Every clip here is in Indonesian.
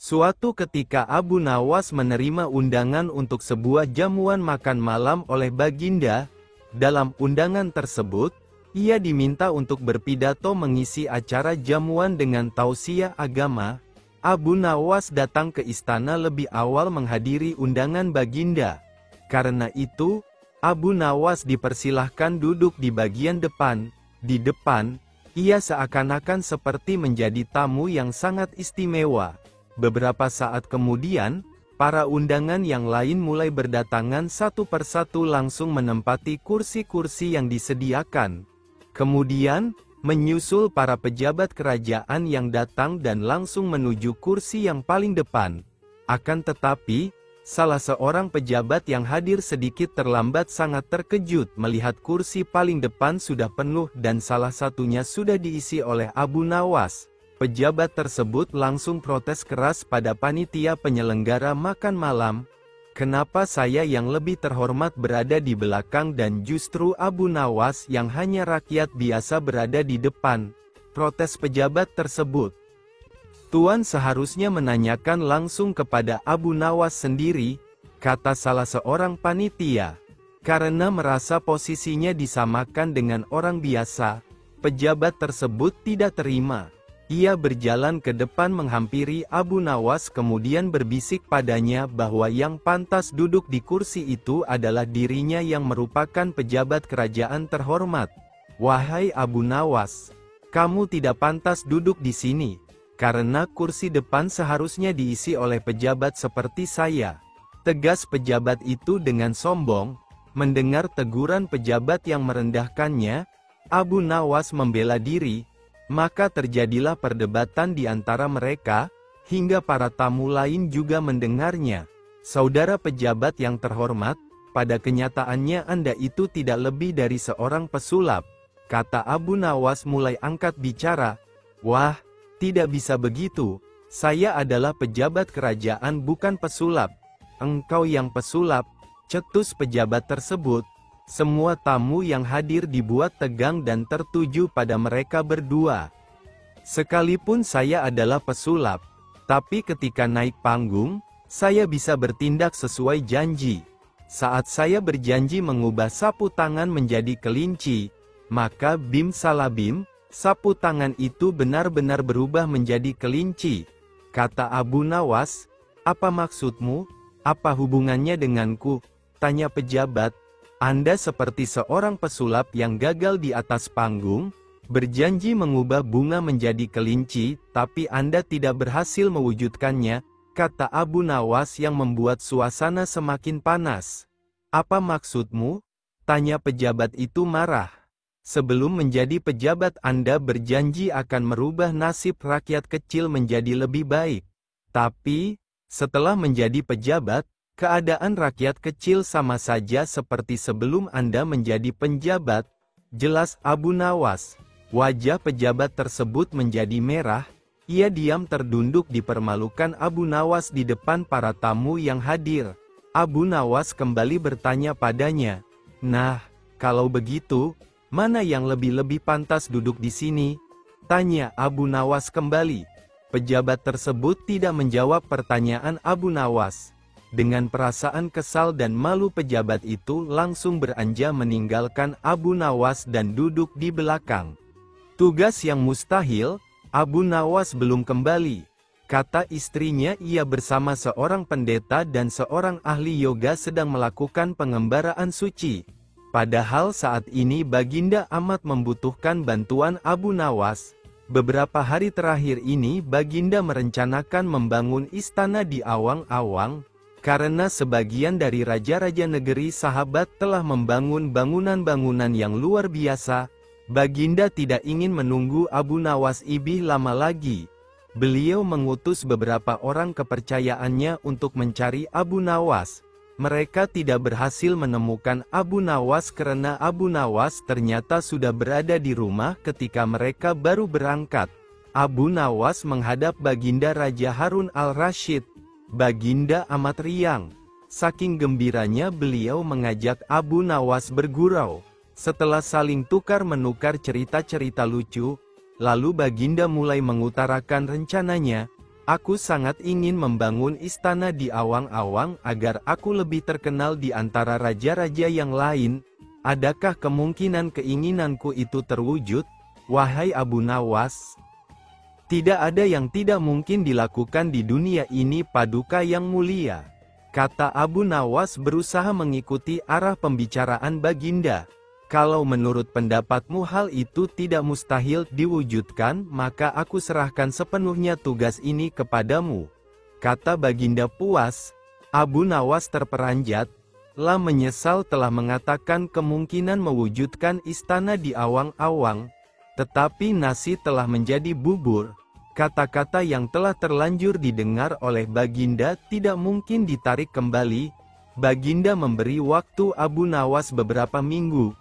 Suatu ketika Abu Nawas menerima undangan untuk sebuah jamuan makan malam oleh Baginda. Dalam undangan tersebut, ia diminta untuk berpidato mengisi acara jamuan dengan tausiah agama. Abu Nawas datang ke istana lebih awal menghadiri undangan Baginda. Karena itu, Abu Nawas dipersilahkan duduk di bagian depan. Di depan, ia seakan-akan seperti menjadi tamu yang sangat istimewa. Beberapa saat kemudian, para undangan yang lain mulai berdatangan satu persatu langsung menempati kursi-kursi yang disediakan. Kemudian, menyusul para pejabat kerajaan yang datang dan langsung menuju kursi yang paling depan. Akan tetapi, salah seorang pejabat yang hadir sedikit terlambat sangat terkejut melihat kursi paling depan sudah penuh dan salah satunya sudah diisi oleh Abu Nawas. Pejabat tersebut langsung protes keras pada panitia penyelenggara makan malam. Kenapa saya yang lebih terhormat berada di belakang dan justru Abu Nawas yang hanya rakyat biasa berada di depan? Protes pejabat tersebut. Tuan seharusnya menanyakan langsung kepada Abu Nawas sendiri, kata salah seorang panitia. Karena merasa posisinya disamakan dengan orang biasa, pejabat tersebut tidak terima. Ia berjalan ke depan menghampiri Abu Nawas kemudian berbisik padanya bahwa yang pantas duduk di kursi itu adalah dirinya yang merupakan pejabat kerajaan terhormat. Wahai Abu Nawas, kamu tidak pantas duduk di sini, karena kursi depan seharusnya diisi oleh pejabat seperti saya. Tegas pejabat itu dengan sombong. Mendengar teguran pejabat yang merendahkannya, Abu Nawas membela diri. Maka terjadilah perdebatan di antara mereka, hingga para tamu lain juga mendengarnya. Saudara pejabat yang terhormat, pada kenyataannya Anda itu tidak lebih dari seorang pesulap, kata Abu Nawas mulai angkat bicara. Wah, tidak bisa begitu, saya adalah pejabat kerajaan bukan pesulap. Engkau yang pesulap, cetus pejabat tersebut. Semua tamu yang hadir dibuat tegang dan tertuju pada mereka berdua. Sekalipun saya adalah pesulap, tapi ketika naik panggung, saya bisa bertindak sesuai janji. Saat saya berjanji mengubah sapu tangan menjadi kelinci, maka bim salabim, sapu tangan itu benar-benar berubah menjadi kelinci. Kata Abu Nawas, apa maksudmu? Apa hubungannya denganku? Tanya pejabat. Anda seperti seorang pesulap yang gagal di atas panggung, berjanji mengubah bunga menjadi kelinci, tapi Anda tidak berhasil mewujudkannya, kata Abu Nawas yang membuat suasana semakin panas. Apa maksudmu? Tanya pejabat itu marah. Sebelum menjadi pejabat Anda berjanji akan merubah nasib rakyat kecil menjadi lebih baik. Tapi, setelah menjadi pejabat, keadaan rakyat kecil sama saja seperti sebelum Anda menjadi penjabat, jelas Abu Nawas. Wajah pejabat tersebut menjadi merah, ia diam terdunduk dipermalukan Abu Nawas di depan para tamu yang hadir. Abu Nawas kembali bertanya padanya, nah, kalau begitu, mana yang lebih pantas duduk di sini? Tanya Abu Nawas kembali. Pejabat tersebut tidak menjawab pertanyaan Abu Nawas. Dengan perasaan kesal dan malu pejabat itu langsung beranjak meninggalkan Abu Nawas dan duduk di belakang. Tugas yang mustahil, Abu Nawas belum kembali. Kata istrinya ia bersama seorang pendeta dan seorang ahli yoga sedang melakukan pengembaraan suci. Padahal saat ini Baginda amat membutuhkan bantuan Abu Nawas. Beberapa hari terakhir ini Baginda merencanakan membangun istana di awang-awang. Karena sebagian dari raja-raja negeri sahabat telah membangun bangunan-bangunan yang luar biasa, Baginda tidak ingin menunggu Abu Nawas ibih lama lagi. Beliau mengutus beberapa orang kepercayaannya untuk mencari Abu Nawas. Mereka tidak berhasil menemukan Abu Nawas karena Abu Nawas ternyata sudah berada di rumah ketika mereka baru berangkat. Abu Nawas menghadap Baginda Raja Harun al-Rasyid. Baginda amat riang. Saking gembiranya beliau mengajak Abu Nawas bergurau. Setelah saling tukar-menukar cerita-cerita lucu, lalu Baginda mulai mengutarakan rencananya. Aku sangat ingin membangun istana di awang-awang agar aku lebih terkenal di antara raja-raja yang lain. Adakah kemungkinan keinginanku itu terwujud, wahai Abu Nawas? Tidak ada yang tidak mungkin dilakukan di dunia ini, Paduka yang mulia, kata Abu Nawas berusaha mengikuti arah pembicaraan Baginda. Kalau menurut pendapatmu hal itu tidak mustahil diwujudkan, maka aku serahkan sepenuhnya tugas ini kepadamu, kata Baginda puas. Abu Nawas terperanjat, lah menyesal telah mengatakan kemungkinan mewujudkan istana di awang-awang, tetapi nasi telah menjadi bubur. Kata-kata yang telah terlanjur didengar oleh Baginda tidak mungkin ditarik kembali. Baginda memberi waktu Abu Nawas beberapa minggu.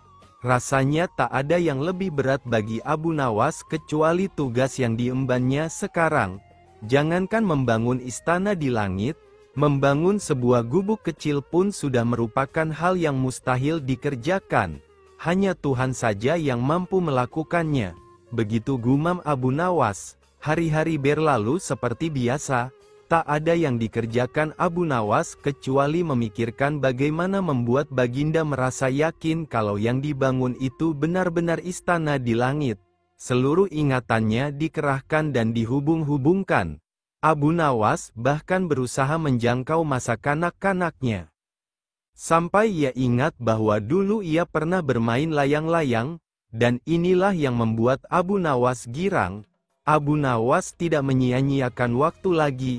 Rasanya tak ada yang lebih berat bagi Abu Nawas kecuali tugas yang diembannya sekarang. Jangankan membangun istana di langit, membangun sebuah gubuk kecil pun sudah merupakan hal yang mustahil dikerjakan. Hanya Tuhan saja yang mampu melakukannya. Begitu gumam Abu Nawas. Hari-hari berlalu seperti biasa. Tak ada yang dikerjakan Abu Nawas kecuali memikirkan bagaimana membuat Baginda merasa yakin kalau yang dibangun itu benar-benar istana di langit. Seluruh ingatannya dikerahkan dan dihubung-hubungkan. Abu Nawas bahkan berusaha menjangkau masa kanak-kanaknya. Sampai ia ingat bahwa dulu ia pernah bermain layang-layang, dan inilah yang membuat Abu Nawas girang. Abu Nawas tidak menyia-nyiakan waktu lagi.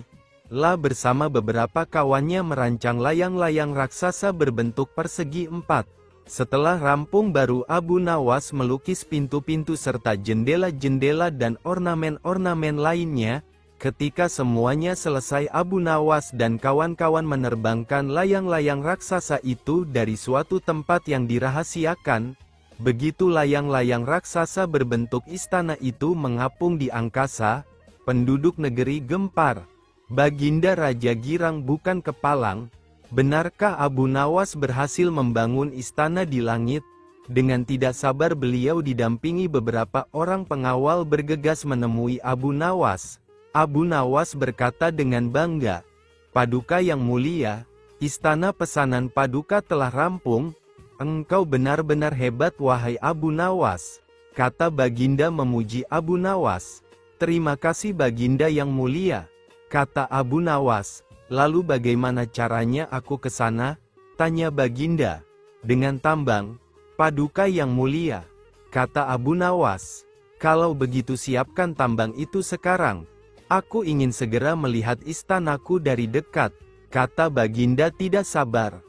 Lah bersama beberapa kawannya merancang layang-layang raksasa berbentuk persegi 4. Setelah rampung baru Abu Nawas melukis pintu-pintu serta jendela-jendela dan ornamen-ornamen lainnya. Ketika semuanya selesai, Abu Nawas dan kawan-kawan menerbangkan layang-layang raksasa itu dari suatu tempat yang dirahasiakan. Begitu layang-layang raksasa berbentuk istana itu mengapung di angkasa, penduduk negeri gempar. Baginda Raja girang bukan kepalang. Benarkah Abu Nawas berhasil membangun istana di langit? Dengan tidak sabar beliau didampingi beberapa orang pengawal bergegas menemui Abu Nawas. Abu Nawas berkata dengan bangga, "Paduka yang mulia, istana pesanan Paduka telah rampung. Engkau benar-benar hebat wahai Abu Nawas," kata Baginda memuji Abu Nawas. "Terima kasih Baginda yang mulia," kata Abu Nawas. "Lalu bagaimana caranya aku ke sana?" tanya Baginda. "Dengan tambang, Paduka yang mulia," kata Abu Nawas. "Kalau begitu siapkan tambang itu sekarang. Aku ingin segera melihat istanaku dari dekat," kata Baginda tidak sabar.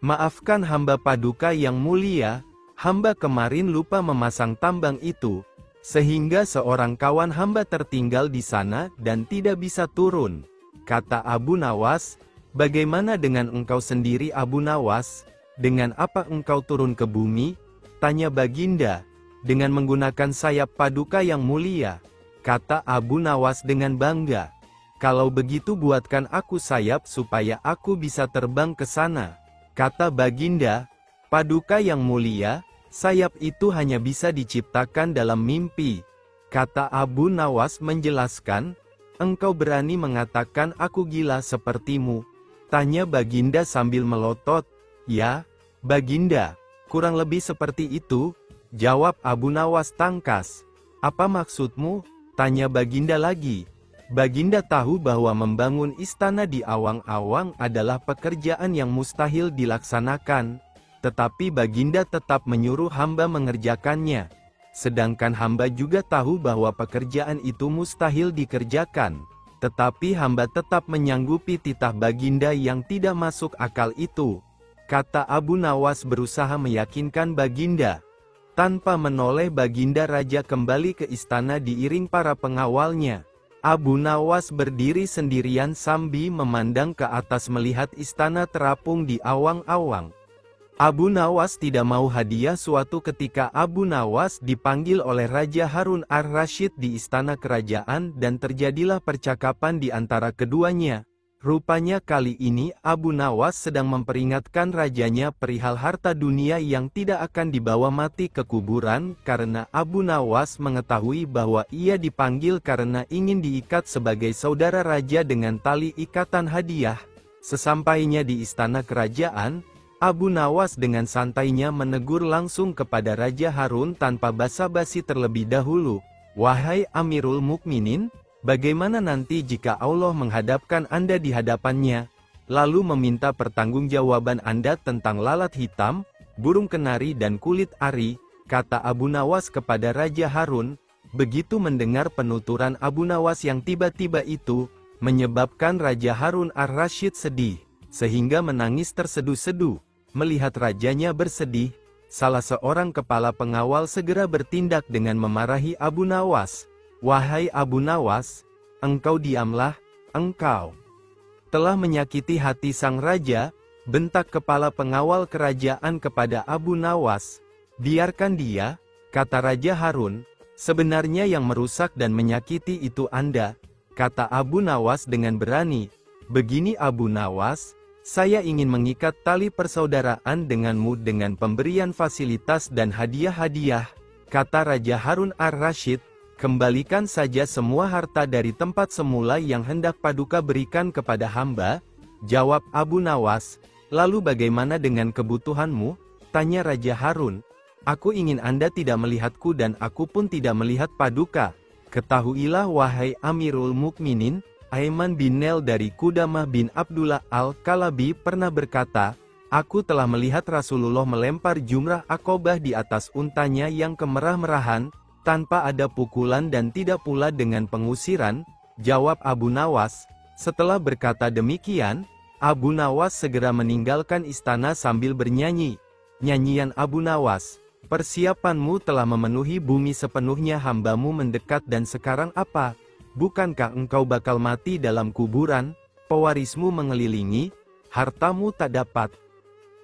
"Maafkan hamba Paduka yang mulia, hamba kemarin lupa memasang tambang itu, sehingga seorang kawan hamba tertinggal di sana dan tidak bisa turun," kata Abu Nawas. "Bagaimana dengan engkau sendiri Abu Nawas? Dengan apa engkau turun ke bumi?" tanya Baginda. "Dengan menggunakan sayap Paduka yang mulia," kata Abu Nawas dengan bangga. "Kalau begitu buatkan aku sayap supaya aku bisa terbang ke sana," kata Baginda. "Paduka yang mulia, sayap itu hanya bisa diciptakan dalam mimpi," kata Abu Nawas menjelaskan. "Engkau berani mengatakan aku gila sepertimu?" tanya Baginda sambil melotot. "Ya, Baginda, kurang lebih seperti itu," jawab Abu Nawas tangkas. "Apa maksudmu?" tanya Baginda lagi. Baginda tahu bahwa membangun istana di awang-awang adalah pekerjaan yang mustahil dilaksanakan. Tetapi Baginda tetap menyuruh hamba mengerjakannya. Sedangkan hamba juga tahu bahwa pekerjaan itu mustahil dikerjakan. Tetapi hamba tetap menyanggupi titah Baginda yang tidak masuk akal itu. Kata Abu Nawas berusaha meyakinkan Baginda. Tanpa menoleh Baginda Raja kembali ke istana diiring para pengawalnya. Abu Nawas berdiri sendirian sambil memandang ke atas melihat istana terapung di awang-awang. Abu Nawas tidak mau hadiah. Suatu ketika Abu Nawas dipanggil oleh Raja Harun ar-Rasyid di istana kerajaan dan terjadilah percakapan di antara keduanya. Rupanya kali ini Abu Nawas sedang memperingatkan rajanya perihal harta dunia yang tidak akan dibawa mati ke kuburan, karena Abu Nawas mengetahui bahwa ia dipanggil karena ingin diikat sebagai saudara raja dengan tali ikatan hadiah. Sesampainya di istana kerajaan, Abu Nawas dengan santainya menegur langsung kepada Raja Harun tanpa basa-basi terlebih dahulu. "Wahai Amirul Mukminin, bagaimana nanti jika Allah menghadapkan Anda di hadapannya, lalu meminta pertanggungjawaban Anda tentang lalat hitam, burung kenari dan kulit ari?" kata Abu Nawas kepada Raja Harun. Begitu mendengar penuturan Abu Nawas yang tiba-tiba itu, menyebabkan Raja Harun ar-Rasyid sedih, sehingga menangis terseduh-seduh. Melihat rajanya bersedih, salah seorang kepala pengawal segera bertindak dengan memarahi Abu Nawas. "Wahai Abu Nawas, engkau diamlah, engkau telah menyakiti hati sang raja," bentak kepala pengawal kerajaan kepada Abu Nawas. "Biarkan dia," kata Raja Harun, "sebenarnya yang merusak dan menyakiti itu Anda," kata Abu Nawas dengan berani. "Begini Abu Nawas, saya ingin mengikat tali persaudaraan denganmu dengan pemberian fasilitas dan hadiah-hadiah," kata Raja Harun ar-Rasyid. "Kembalikan saja semua harta dari tempat semula yang hendak Paduka berikan kepada hamba," jawab Abu Nawas. "Lalu bagaimana dengan kebutuhanmu?" tanya Raja Harun. "Aku ingin Anda tidak melihatku dan aku pun tidak melihat Paduka. Ketahuilah wahai Amirul Mukminin, Aiman bin Nel dari Qudamah bin Abdullah al-Kalabi pernah berkata, aku telah melihat Rasulullah melempar jumrah Aqobah di atas untanya yang kemerah-merahan, tanpa ada pukulan dan tidak pula dengan pengusiran," jawab Abu Nawas. Setelah berkata demikian, Abu Nawas segera meninggalkan istana sambil bernyanyi. Nyanyian Abu Nawas, "Persiapanmu telah memenuhi bumi sepenuhnya, hambamu mendekat dan sekarang apa? Bukankah engkau bakal mati dalam kuburan? Pewarismu mengelilingi, hartamu tak dapat."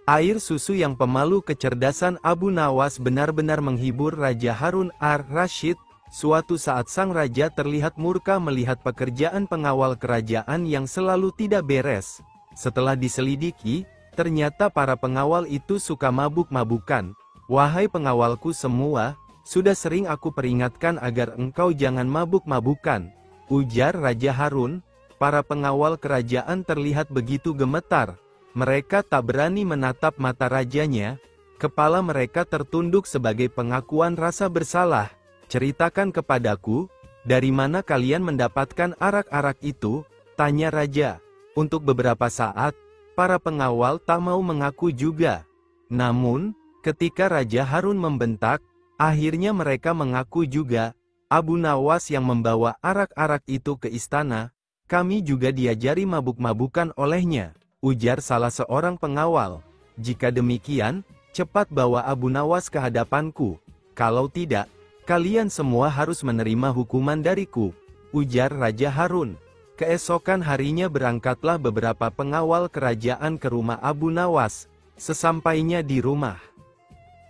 Air susu yang pemalu kecerdasan Abu Nawas benar-benar menghibur Raja Harun ar-Rasyid. Suatu saat sang raja terlihat murka melihat pekerjaan pengawal kerajaan yang selalu tidak beres. Setelah diselidiki, ternyata para pengawal itu suka mabuk-mabukan. "Wahai pengawalku semua, sudah sering aku peringatkan agar engkau jangan mabuk-mabukan," ujar Raja Harun. Para pengawal kerajaan terlihat begitu gemetar. Mereka tak berani menatap mata rajanya. Kepala mereka tertunduk sebagai pengakuan rasa bersalah. "Ceritakan kepadaku, dari mana kalian mendapatkan arak-arak itu?" tanya raja. Untuk beberapa saat, para pengawal tak mau mengaku juga. Namun, ketika Raja Harun membentak, akhirnya mereka mengaku juga. "Abu Nawas yang membawa arak-arak itu ke istana, kami juga diajari mabuk-mabukan olehnya," ujar salah seorang pengawal. "Jika demikian, cepat bawa Abu Nawas ke hadapanku. Kalau tidak, kalian semua harus menerima hukuman dariku," ujar Raja Harun. Keesokan harinya berangkatlah beberapa pengawal kerajaan ke rumah Abu Nawas. Sesampainya di rumah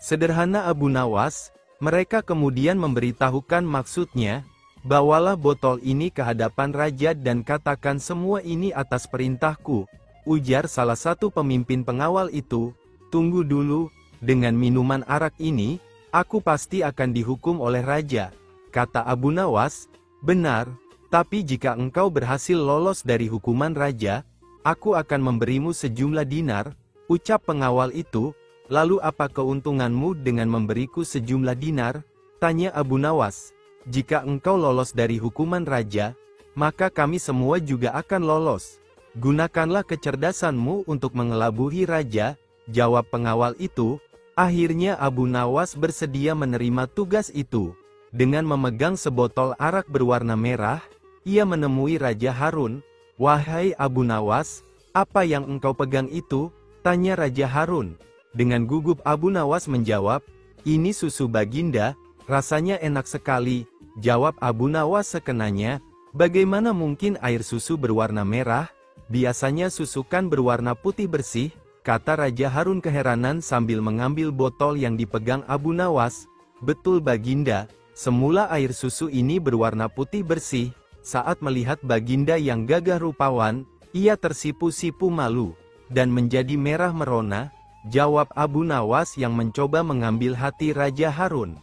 sederhana Abu Nawas, mereka kemudian memberitahukan maksudnya. "Bawalah botol ini ke hadapan raja dan katakan semua ini atas perintahku," ujar salah satu pemimpin pengawal itu. "Tunggu dulu, dengan minuman arak ini, aku pasti akan dihukum oleh raja," kata Abu Nawas. "Benar, tapi jika engkau berhasil lolos dari hukuman raja, aku akan memberimu sejumlah dinar," ucap pengawal itu. "Lalu apa keuntunganmu dengan memberiku sejumlah dinar?" tanya Abu Nawas. "Jika engkau lolos dari hukuman raja, maka kami semua juga akan lolos. Gunakanlah kecerdasanmu untuk mengelabuhi raja," jawab pengawal itu. Akhirnya Abu Nawas bersedia menerima tugas itu. Dengan memegang sebotol arak berwarna merah, ia menemui Raja Harun. "Wahai Abu Nawas, apa yang engkau pegang itu?" tanya Raja Harun. Dengan gugup Abu Nawas menjawab, "Ini susu baginda, rasanya enak sekali," jawab Abu Nawas sekenanya. "Bagaimana mungkin air susu berwarna merah? Biasanya susu kan berwarna putih bersih," kata Raja Harun keheranan sambil mengambil botol yang dipegang Abu Nawas. "Betul baginda, semula air susu ini berwarna putih bersih. Saat melihat baginda yang gagah rupawan, Ia tersipu-sipu malu, dan menjadi merah merona, jawab Abu Nawas yang mencoba mengambil hati Raja Harun.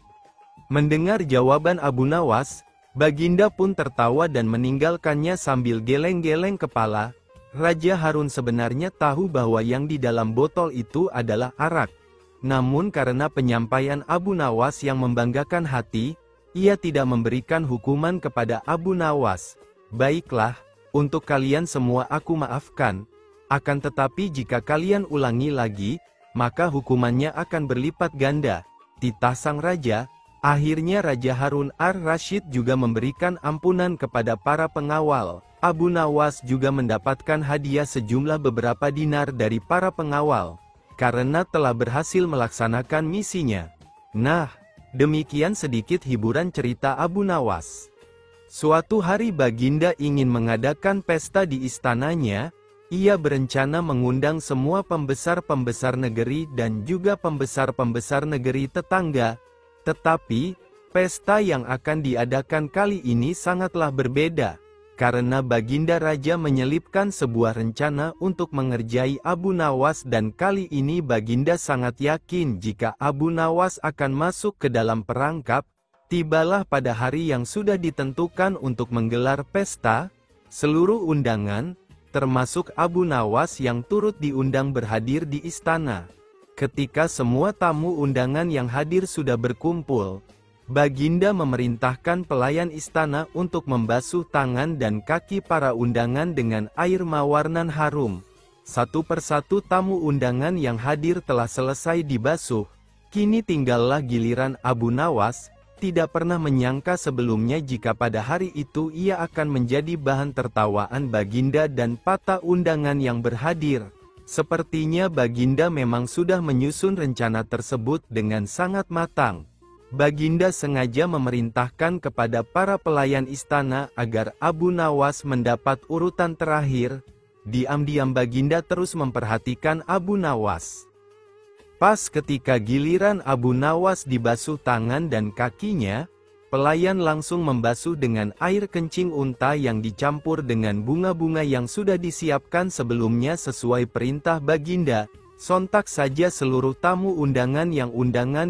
Mendengar jawaban Abu Nawas, Baginda pun tertawa dan meninggalkannya sambil geleng-geleng kepala. Raja Harun sebenarnya tahu bahwa yang di dalam botol itu adalah arak. Namun karena penyampaian Abu Nawas yang membanggakan hati, ia tidak memberikan hukuman kepada Abu Nawas. Baiklah, untuk kalian semua aku maafkan. Akan tetapi jika kalian ulangi lagi, maka hukumannya akan berlipat ganda. Titah sang raja. Akhirnya Raja Harun ar-Rasyid juga memberikan ampunan kepada para pengawal. Abu Nawas juga mendapatkan hadiah sejumlah beberapa dinar dari para pengawal, karena telah berhasil melaksanakan misinya. Nah, demikian sedikit hiburan cerita Abu Nawas. Suatu hari Baginda ingin mengadakan pesta di istananya. Ia berencana mengundang semua pembesar-pembesar negeri dan juga pembesar-pembesar negeri tetangga. Tetapi, pesta yang akan diadakan kali ini sangatlah berbeda, karena Baginda Raja menyelipkan sebuah rencana untuk mengerjai Abu Nawas dan kali ini Baginda sangat yakin jika Abu Nawas akan masuk ke dalam perangkap. Tibalah pada hari yang sudah ditentukan untuk menggelar pesta, seluruh undangan, termasuk Abu Nawas yang turut diundang berhadir di istana. Ketika semua tamu undangan yang hadir sudah berkumpul, Baginda memerintahkan pelayan istana untuk membasuh tangan dan kaki para undangan dengan air mawar nan harum. Satu persatu tamu undangan yang hadir telah selesai dibasuh. Kini tinggallah giliran Abu Nawas. Tidak pernah menyangka sebelumnya jika pada hari itu ia akan menjadi bahan tertawaan Baginda dan para undangan yang berhadir. Sepertinya Baginda memang sudah menyusun rencana tersebut dengan sangat matang. Baginda sengaja memerintahkan kepada para pelayan istana agar Abu Nawas mendapat urutan terakhir. Diam-diam Baginda terus memperhatikan Abu Nawas. Pas ketika giliran Abu Nawas dibasuh tangan dan kakinya, pelayan langsung membasuh dengan air kencing unta yang dicampur dengan bunga-bunga yang sudah disiapkan sebelumnya sesuai perintah Baginda. Sontak saja seluruh tamu undangan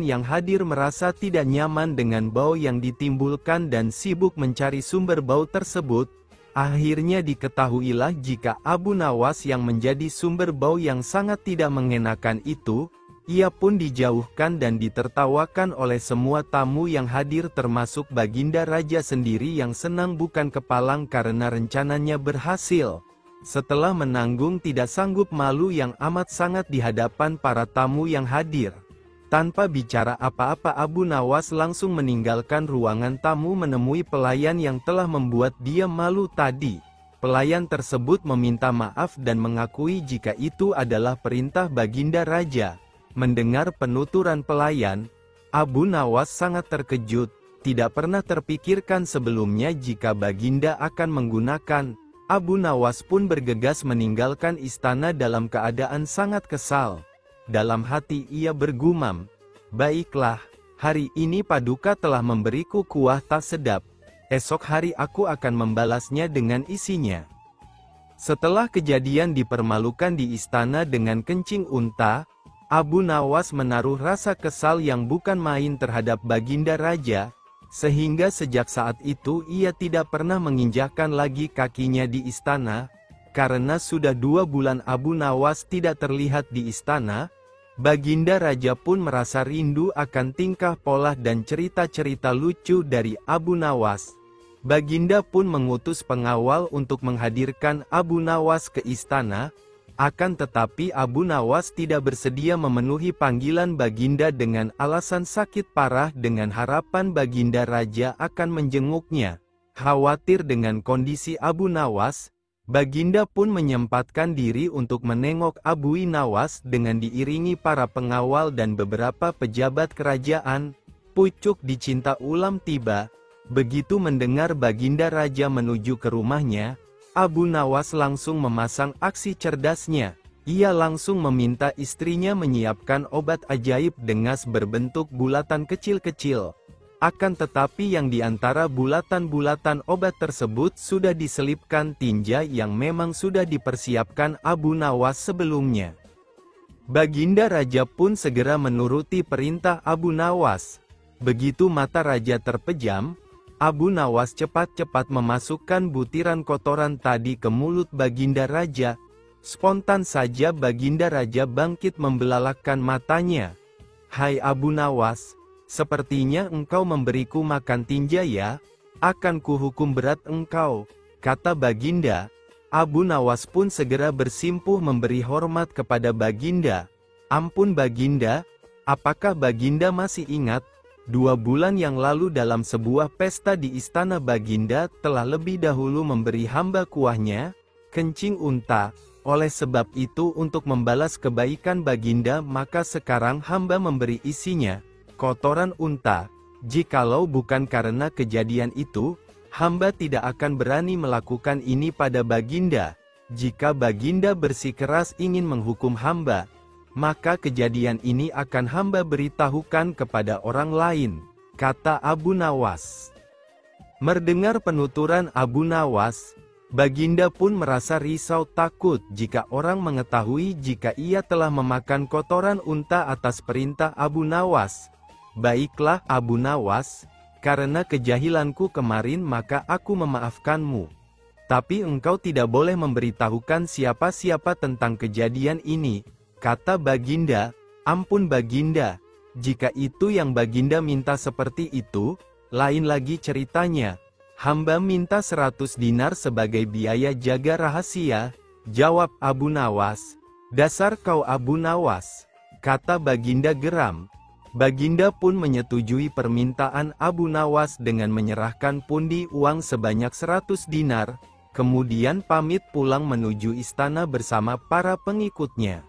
yang hadir merasa tidak nyaman dengan bau yang ditimbulkan dan sibuk mencari sumber bau tersebut. Akhirnya diketahuilah jika Abu Nawas yang menjadi sumber bau yang sangat tidak mengenakan itu. Ia pun dijauhkan dan ditertawakan oleh semua tamu yang hadir termasuk Baginda Raja sendiri yang senang bukan kepalang karena rencananya berhasil. Setelah menanggung tidak sanggup malu yang amat sangat di hadapan para tamu yang hadir. Tanpa bicara apa-apa Abu Nawas langsung meninggalkan ruangan tamu menemui pelayan yang telah membuat dia malu tadi. Pelayan tersebut meminta maaf dan mengakui jika itu adalah perintah Baginda Raja. Mendengar penuturan pelayan, Abu Nawas sangat terkejut, tidak pernah terpikirkan sebelumnya jika Baginda akan menggunakan. Abu Nawas pun bergegas meninggalkan istana dalam keadaan sangat kesal. Dalam hati ia bergumam, "Baiklah, hari ini Paduka telah memberiku kuah tak sedap. Esok hari aku akan membalasnya dengan isinya." Setelah kejadian dipermalukan di istana dengan kencing unta, Abu Nawas menaruh rasa kesal yang bukan main terhadap Baginda Raja, sehingga sejak saat itu ia tidak pernah menginjakkan lagi kakinya di istana. Karena sudah 2 bulan Abu Nawas tidak terlihat di istana, Baginda Raja pun merasa rindu akan tingkah pola dan cerita-cerita lucu dari Abu Nawas. Baginda pun mengutus pengawal untuk menghadirkan Abu Nawas ke istana. Akan tetapi Abu Nawas tidak bersedia memenuhi panggilan Baginda dengan alasan sakit parah dengan harapan Baginda Raja akan menjenguknya. Khawatir dengan kondisi Abu Nawas, Baginda pun menyempatkan diri untuk menengok Abu Nawas dengan diiringi para pengawal dan beberapa pejabat kerajaan. Pucuk dicinta ulam tiba. Begitu mendengar Baginda Raja menuju ke rumahnya, Abu Nawas langsung memasang aksi cerdasnya. Ia langsung meminta istrinya menyiapkan obat ajaib dengas berbentuk bulatan kecil-kecil. Akan tetapi yang di antara bulatan-bulatan obat tersebut sudah diselipkan tinja yang memang sudah dipersiapkan Abu Nawas sebelumnya. Baginda Raja pun segera menuruti perintah Abu Nawas. Begitu mata Raja terpejam, Abu Nawas cepat-cepat memasukkan butiran kotoran tadi ke mulut Baginda Raja. Spontan saja Baginda Raja bangkit membelalakkan matanya. "Hai Abu Nawas, sepertinya engkau memberiku makan tinja ya? Akan kuhukum berat engkau," kata Baginda. Abu Nawas pun segera bersimpuh memberi hormat kepada Baginda. "Ampun Baginda, apakah Baginda masih ingat? 2 bulan yang lalu dalam sebuah pesta di istana Baginda telah lebih dahulu memberi hamba kuahnya, kencing unta. Oleh sebab itu untuk membalas kebaikan Baginda maka sekarang hamba memberi isinya, kotoran unta. Jikalau bukan karena kejadian itu, hamba tidak akan berani melakukan ini pada Baginda. Jika Baginda bersikeras ingin menghukum hamba, maka kejadian ini akan hamba beritahukan kepada orang lain," kata Abu Nawas. Mendengar penuturan Abu Nawas, Baginda pun merasa risau takut jika orang mengetahui jika ia telah memakan kotoran unta atas perintah Abu Nawas. "Baiklah Abu Nawas, karena kejahilanku kemarin maka aku memaafkanmu. Tapi engkau tidak boleh memberitahukan siapa-siapa tentang kejadian ini," kata Baginda. "Ampun Baginda, jika itu yang Baginda minta seperti itu, lain lagi ceritanya. Hamba minta 100 dinar sebagai biaya jaga rahasia," jawab Abu Nawas. "Dasar kau Abu Nawas," kata Baginda geram. Baginda pun menyetujui permintaan Abu Nawas dengan menyerahkan pundi uang sebanyak 100 dinar, kemudian pamit pulang menuju istana bersama para pengikutnya.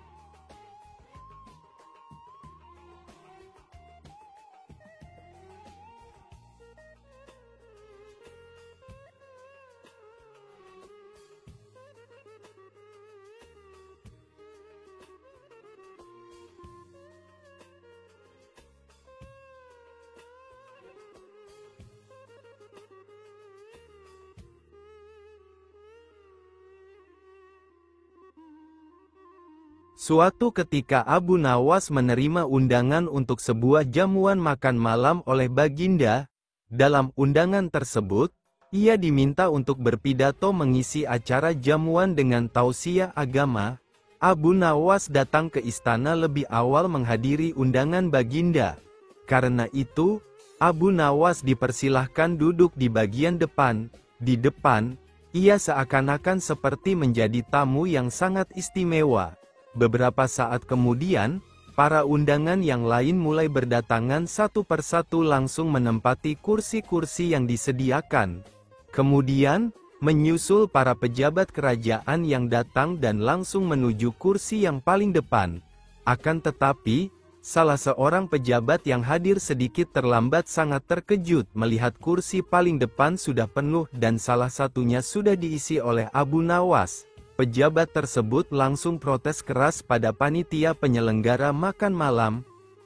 Suatu ketika Abu Nawas menerima undangan untuk sebuah jamuan makan malam oleh Baginda. Dalam undangan tersebut, ia diminta untuk berpidato mengisi acara jamuan dengan tausiah agama. Abu Nawas datang ke istana lebih awal menghadiri undangan Baginda. Karena itu, Abu Nawas dipersilahkan duduk di bagian depan. Di depan, ia seakan-akan seperti menjadi tamu yang sangat istimewa. Beberapa saat kemudian, para undangan yang lain mulai berdatangan satu persatu langsung menempati kursi-kursi yang disediakan. Kemudian, menyusul para pejabat kerajaan yang datang dan langsung menuju kursi yang paling depan. Akan tetapi, salah seorang pejabat yang hadir sedikit terlambat sangat terkejut melihat kursi paling depan sudah penuh dan salah satunya sudah diisi oleh Abu Nawas. Pejabat tersebut langsung protes keras pada panitia penyelenggara makan malam.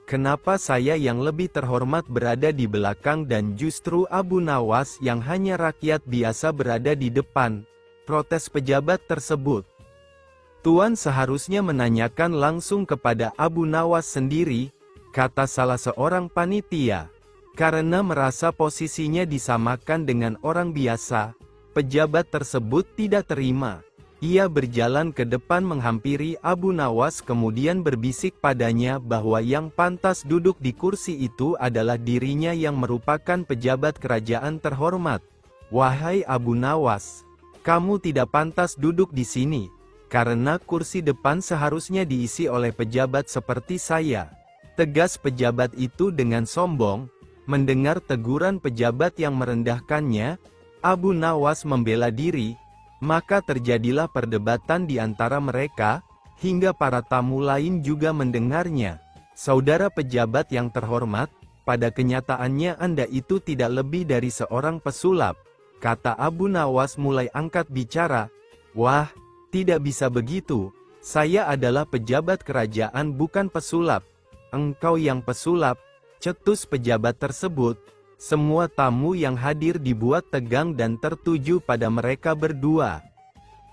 "Kenapa saya yang lebih terhormat berada di belakang dan justru Abu Nawas yang hanya rakyat biasa berada di depan?" protes pejabat tersebut. "Tuan seharusnya menanyakan langsung kepada Abu Nawas sendiri," kata salah seorang panitia. Karena merasa posisinya disamakan dengan orang biasa, pejabat tersebut tidak terima. Ia berjalan ke depan menghampiri Abu Nawas kemudian berbisik padanya bahwa yang pantas duduk di kursi itu adalah dirinya yang merupakan pejabat kerajaan terhormat. "Wahai Abu Nawas, kamu tidak pantas duduk di sini, karena kursi depan seharusnya diisi oleh pejabat seperti saya," tegas pejabat itu dengan sombong. Mendengar teguran pejabat yang merendahkannya, Abu Nawas membela diri. Maka terjadilah perdebatan di antara mereka, hingga para tamu lain juga mendengarnya. "Saudara pejabat yang terhormat, pada kenyataannya Anda itu tidak lebih dari seorang pesulap," kata Abu Nawas mulai angkat bicara. "Wah, tidak bisa begitu. Saya adalah pejabat kerajaan bukan pesulap." "Engkau yang pesulap," cetus pejabat tersebut. Semua tamu yang hadir dibuat tegang dan tertuju pada mereka berdua.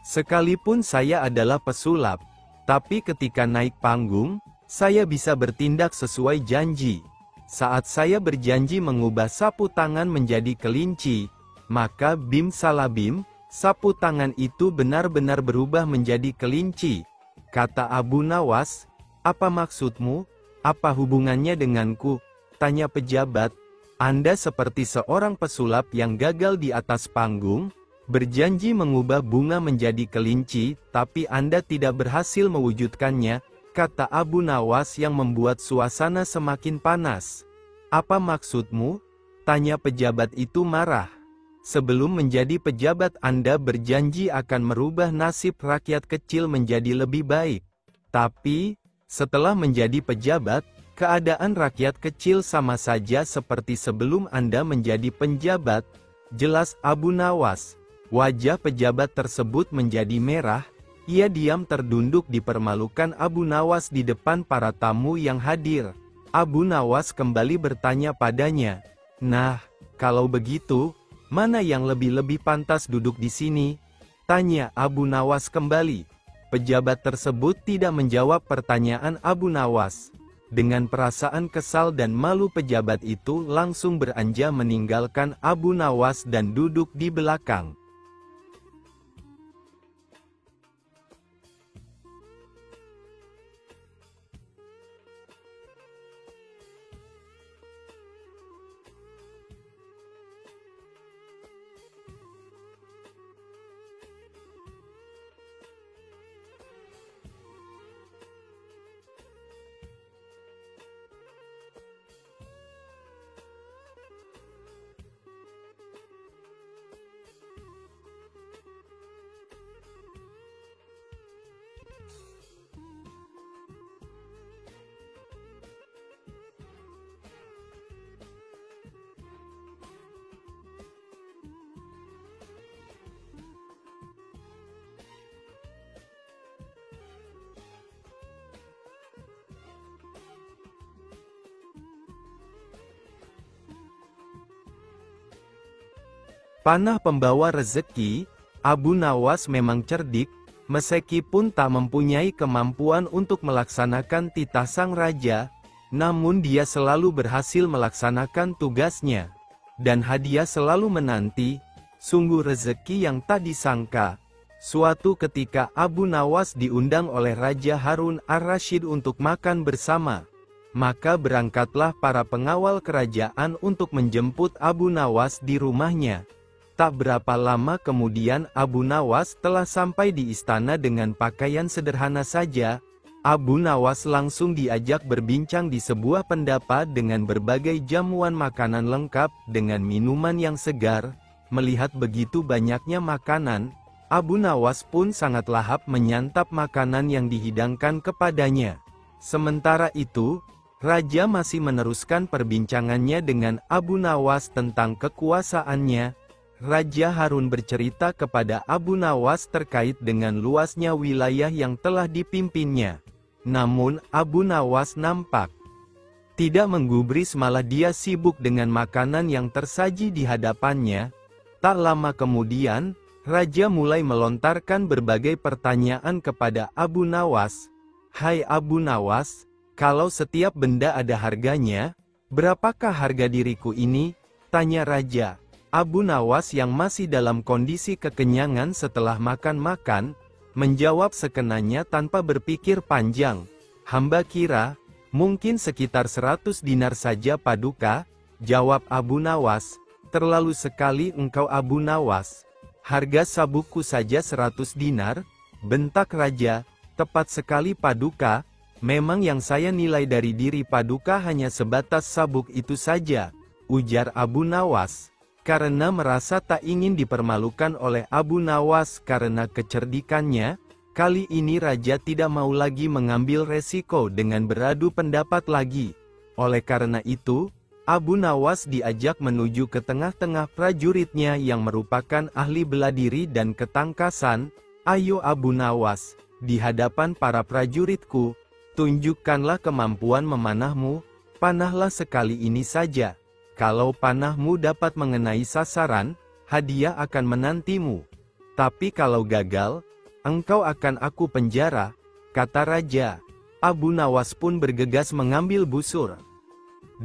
Sekalipun saya adalah pesulap, tapi ketika naik panggung, saya bisa bertindak sesuai janji. Saat saya berjanji mengubah sapu tangan menjadi kelinci, maka bim salah bim, sapu tangan itu benar-benar berubah menjadi kelinci. Kata Abu Nawas, "Apa maksudmu? Apa hubungannya denganku?" Tanya pejabat. "Anda seperti seorang pesulap yang gagal di atas panggung, berjanji mengubah bunga menjadi kelinci, tapi Anda tidak berhasil mewujudkannya," kata Abu Nawas yang membuat suasana semakin panas. "Apa maksudmu?" tanya pejabat itu marah. "Sebelum menjadi pejabat Anda berjanji akan merubah nasib rakyat kecil menjadi lebih baik. Tapi, setelah menjadi pejabat, keadaan rakyat kecil sama saja seperti sebelum Anda menjadi penjabat," jelas Abu Nawas. Wajah pejabat tersebut menjadi merah, ia diam terdunduk dipermalukan Abu Nawas di depan para tamu yang hadir. Abu Nawas kembali bertanya padanya, "Nah, kalau begitu, mana yang lebih pantas duduk di sini?" tanya Abu Nawas kembali. Pejabat tersebut tidak menjawab pertanyaan Abu Nawas. Dengan perasaan kesal dan malu pejabat itu langsung beranjak meninggalkan Abu Nawas dan duduk di belakang. Panah pembawa rezeki, Abu Nawas memang cerdik, meskipun tak mempunyai kemampuan untuk melaksanakan titah sang raja, namun dia selalu berhasil melaksanakan tugasnya. Dan hadiah selalu menanti, sungguh rezeki yang tak disangka. Suatu ketika Abu Nawas diundang oleh Raja Harun ar-Rasyid untuk makan bersama. Maka berangkatlah para pengawal kerajaan untuk menjemput Abu Nawas di rumahnya. Tak berapa lama kemudian Abu Nawas telah sampai di istana dengan pakaian sederhana saja. Abu Nawas langsung diajak berbincang di sebuah pendapa dengan berbagai jamuan makanan lengkap dengan minuman yang segar. Melihat begitu banyaknya makanan, Abu Nawas pun sangat lahap menyantap makanan yang dihidangkan kepadanya. Sementara itu, Raja masih meneruskan perbincangannya dengan Abu Nawas tentang kekuasaannya. Raja Harun bercerita kepada Abu Nawas terkait dengan luasnya wilayah yang telah dipimpinnya. Namun, Abu Nawas nampak tidak menggubris, malah dia sibuk dengan makanan yang tersaji di hadapannya. Tak lama kemudian, Raja mulai melontarkan berbagai pertanyaan kepada Abu Nawas. "Hai Abu Nawas, kalau setiap benda ada harganya, berapakah harga diriku ini?" tanya Raja. Abu Nawas yang masih dalam kondisi kekenyangan setelah makan-makan, menjawab sekenanya tanpa berpikir panjang. "Hamba kira, mungkin sekitar 100 dinar saja Paduka," jawab Abu Nawas. "Terlalu sekali engkau Abu Nawas. Harga sabukku saja 100 dinar, bentak Raja. "Tepat sekali Paduka, memang yang saya nilai dari diri Paduka hanya sebatas sabuk itu saja," ujar Abu Nawas. Karena merasa tak ingin dipermalukan oleh Abu Nawas karena kecerdikannya, kali ini Raja tidak mau lagi mengambil resiko dengan beradu pendapat lagi. Oleh karena itu, Abu Nawas diajak menuju ke tengah-tengah prajuritnya yang merupakan ahli bela diri dan ketangkasan. "Ayo Abu Nawas, di hadapan para prajuritku, tunjukkanlah kemampuan memanahmu, panahlah sekali ini saja," Kalau panahmu dapat mengenai sasaran, hadiah akan menantimu. Tapi kalau gagal, engkau akan aku penjara, kata raja. Abu Nawas pun bergegas mengambil busur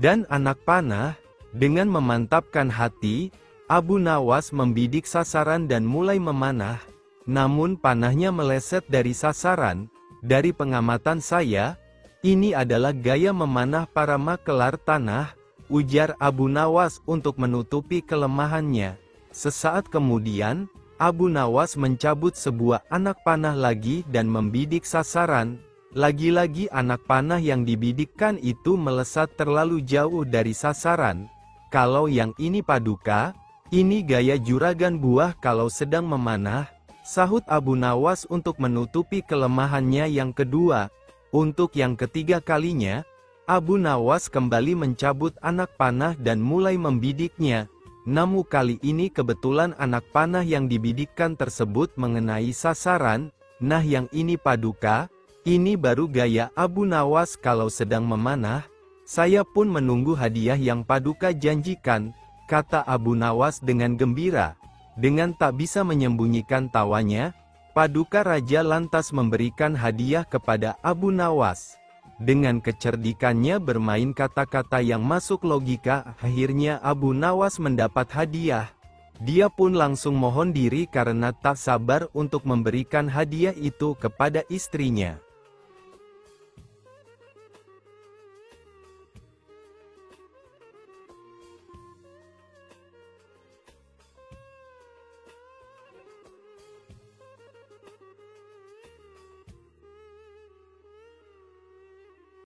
dan anak panah. Dengan memantapkan hati, Abu Nawas membidik sasaran dan mulai memanah. Namun panahnya meleset dari sasaran. Dari pengamatan saya, ini adalah gaya memanah para makelar tanah, ujar Abu Nawas untuk menutupi kelemahannya. Sesaat kemudian, Abu Nawas mencabut sebuah anak panah lagi dan membidik sasaran. Lagi-lagi anak panah yang dibidikkan itu melesat terlalu jauh dari sasaran. Kalau yang ini paduka, ini gaya juragan buah kalau sedang memanah, sahut Abu Nawas untuk menutupi kelemahannya yang kedua. Untuk yang ketiga kalinya, Abu Nawas kembali mencabut anak panah dan mulai membidiknya. Namun kali ini kebetulan anak panah yang dibidikkan tersebut mengenai sasaran. Nah, yang ini paduka. Ini baru gaya Abu Nawas kalau sedang memanah. Saya pun menunggu hadiah yang paduka janjikan, kata Abu Nawas dengan gembira. Dengan tak bisa menyembunyikan tawanya, paduka raja lantas memberikan hadiah kepada Abu Nawas. Dengan kecerdikannya bermain kata-kata yang masuk logika, akhirnya Abu Nawas mendapat hadiah. Dia pun langsung mohon diri karena tak sabar untuk memberikan hadiah itu kepada istrinya.